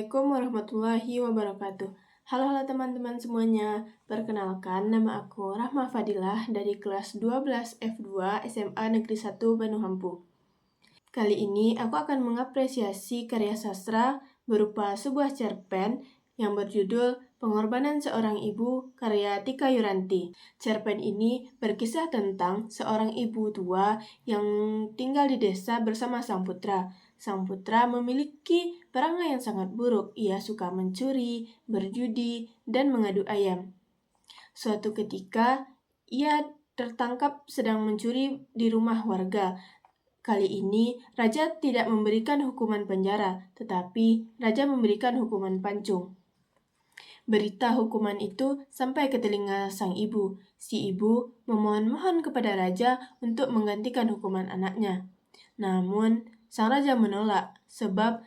Assalamualaikum warahmatullahi wabarakatuh. Halo teman-teman semuanya. Perkenalkan, nama aku Rahma Fadilah dari kelas 12 F2 SMA Negeri 1 Bandung Hampu. Kali ini aku akan mengapresiasi karya sastra berupa sebuah cerpen yang berjudul Pengorbanan Seorang Ibu karya Tika Yuranti. Cerpen ini berkisah tentang seorang ibu tua yang tinggal di desa bersama sang putra. Sang putra memiliki perangai yang sangat buruk. Ia suka mencuri, berjudi, dan mengadu ayam. Suatu ketika, ia tertangkap sedang mencuri di rumah warga. Kali ini, raja tidak memberikan hukuman penjara, tetapi raja memberikan hukuman pancung. Berita hukuman itu sampai ke telinga sang ibu. Si ibu memohon-mohon kepada raja untuk menggantikan hukuman anaknya. Namun, sang raja menolak sebab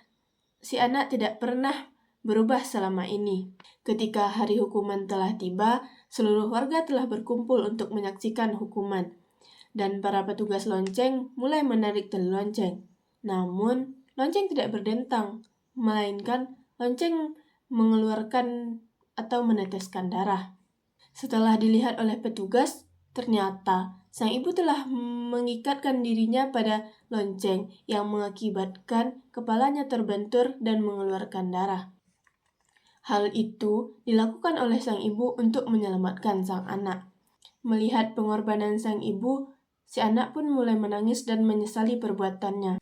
si anak tidak pernah berubah selama ini. Ketika hari hukuman telah tiba, seluruh warga telah berkumpul untuk menyaksikan hukuman. Dan para petugas lonceng mulai menarik tali lonceng. Namun, lonceng tidak berdentang, melainkan lonceng mengeluarkan atau meneteskan darah. Setelah dilihat oleh petugas, ternyata sang ibu telah mengikatkan dirinya pada lonceng yang mengakibatkan kepalanya terbentur dan mengeluarkan darah. Hal itu dilakukan oleh sang ibu untuk menyelamatkan sang anak. Melihat pengorbanan sang ibu, si anak pun mulai menangis dan menyesali perbuatannya.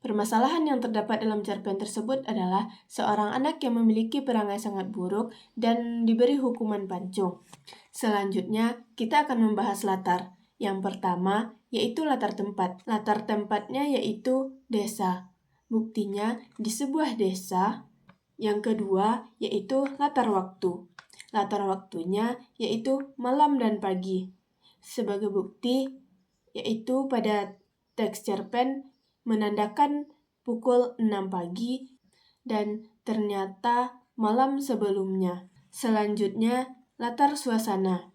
Permasalahan yang terdapat dalam cerpen tersebut adalah seorang anak yang memiliki perangai sangat buruk dan diberi hukuman pancung. Selanjutnya, kita akan membahas latar. Yang pertama, yaitu latar tempat. Latar tempatnya yaitu desa. Buktinya di sebuah desa. Yang kedua, yaitu latar waktu. Latar waktunya yaitu malam dan pagi. Sebagai bukti, yaitu pada teks cerpen menandakan pukul 6 pagi dan ternyata malam sebelumnya. Selanjutnya, latar suasana.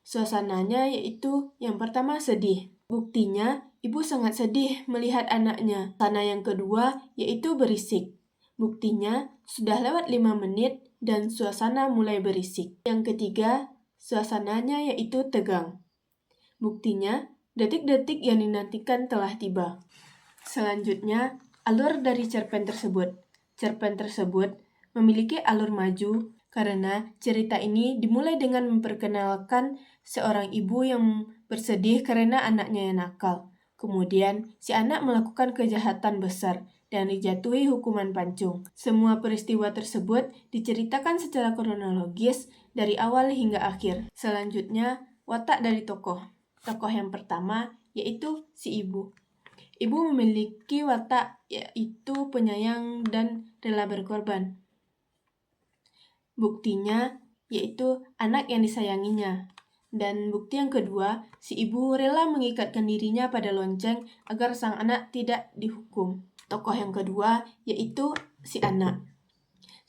Suasananya yaitu yang pertama sedih. Buktinya, ibu sangat sedih melihat anaknya. Suasana yang kedua yaitu berisik. Buktinya, sudah lewat 5 menit dan suasana mulai berisik. Yang ketiga, suasananya yaitu tegang. Buktinya, detik-detik yang dinantikan telah tiba. Selanjutnya, alur dari cerpen tersebut. Cerpen tersebut memiliki alur maju karena cerita ini dimulai dengan memperkenalkan seorang ibu yang bersedih karena anaknya yang nakal. Kemudian, si anak melakukan kejahatan besar dan dijatuhi hukuman pancung. Semua peristiwa tersebut diceritakan secara kronologis dari awal hingga akhir. Selanjutnya, watak dari tokoh. Tokoh yang pertama yaitu si ibu. Ibu memiliki watak yaitu penyayang dan rela berkorban. Buktinya yaitu anak yang disayanginya. Dan bukti yang kedua, si ibu rela mengikatkan dirinya pada lonceng agar sang anak tidak dihukum. Tokoh yang kedua yaitu si anak.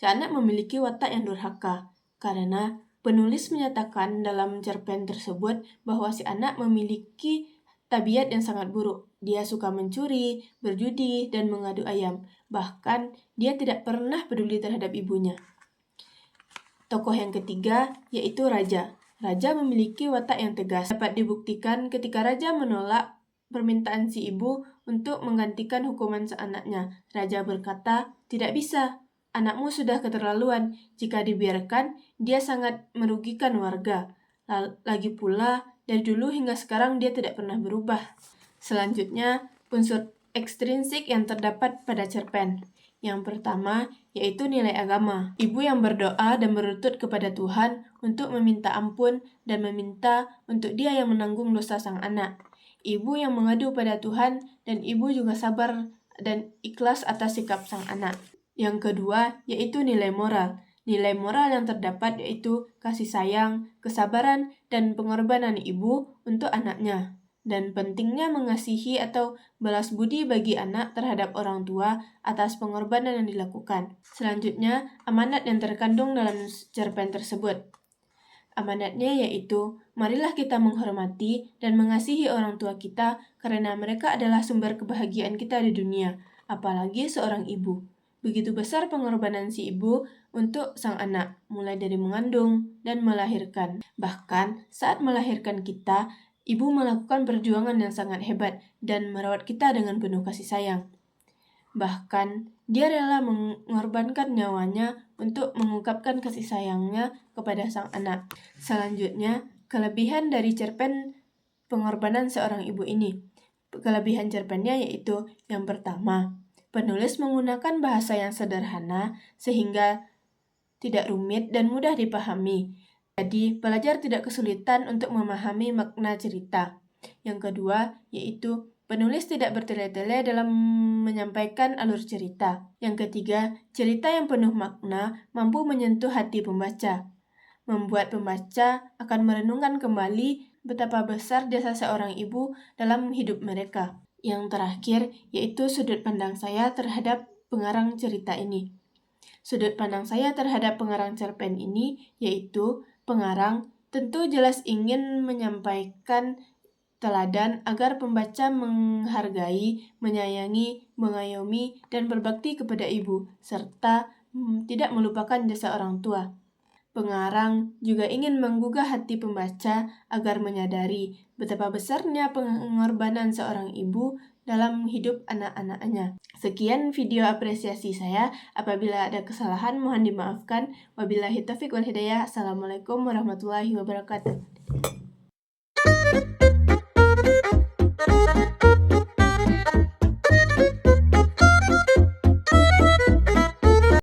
Si anak memiliki watak yang durhaka karena penulis menyatakan dalam cerpen tersebut bahwa si anak memiliki tabiat yang sangat buruk. Dia suka mencuri, berjudi, dan mengadu ayam. Bahkan, dia tidak pernah peduli terhadap ibunya. Tokoh yang ketiga yaitu raja. Raja memiliki watak yang tegas. Dapat dibuktikan ketika raja menolak permintaan si ibu untuk menggantikan hukuman seanaknya. Raja berkata, "Tidak bisa. Anakmu sudah keterlaluan. Jika dibiarkan, dia sangat merugikan warga. Lagi pula, dari dulu hingga sekarang dia tidak pernah berubah." Selanjutnya, unsur ekstrinsik yang terdapat pada cerpen. Yang pertama, yaitu nilai agama. Ibu yang berdoa dan berlutut kepada Tuhan untuk meminta ampun dan meminta untuk Dia yang menanggung dosa sang anak. Ibu yang mengadu pada Tuhan dan ibu juga sabar dan ikhlas atas sikap sang anak. Yang kedua, yaitu nilai moral. Nilai moral yang terdapat yaitu kasih sayang, kesabaran, dan pengorbanan ibu untuk anaknya. Dan pentingnya mengasihi atau balas budi bagi anak terhadap orang tua atas pengorbanan yang dilakukan. Selanjutnya, amanat yang terkandung dalam cerpen tersebut. Amanatnya yaitu, marilah kita menghormati dan mengasihi orang tua kita karena mereka adalah sumber kebahagiaan kita di dunia, apalagi seorang ibu. Begitu besar pengorbanan si ibu untuk sang anak, mulai dari mengandung dan melahirkan. Bahkan saat melahirkan kita, ibu melakukan perjuangan yang sangat hebat dan merawat kita dengan penuh kasih sayang. Bahkan, dia rela mengorbankan nyawanya untuk mengungkapkan kasih sayangnya kepada sang anak. Selanjutnya, kelebihan dari cerpen pengorbanan seorang ibu ini. Kelebihan cerpennya yaitu yang pertama, penulis menggunakan bahasa yang sederhana sehingga tidak rumit dan mudah dipahami. Jadi, pelajar tidak kesulitan untuk memahami makna cerita. Yang kedua, yaitu penulis tidak bertele-tele dalam menyampaikan alur cerita. Yang ketiga, cerita yang penuh makna mampu menyentuh hati pembaca, membuat pembaca akan merenungkan kembali betapa besar jasa seorang ibu dalam hidup mereka. Yang terakhir, yaitu sudut pandang saya terhadap pengarang cerita ini. Sudut pandang saya terhadap pengarang cerpen ini yaitu pengarang tentu jelas ingin menyampaikan teladan agar pembaca menghargai, menyayangi, mengayomi, dan berbakti kepada ibu, serta tidak melupakan jasa orang tua. Pengarang juga ingin menggugah hati pembaca agar menyadari betapa besarnya pengorbanan seorang ibu dalam hidup anak-anaknya. Sekian video apresiasi saya. Apabila ada kesalahan mohon dimaafkan. Wabillahi taufiq wal hidayah. Assalamualaikum warahmatullahi wabarakatuh.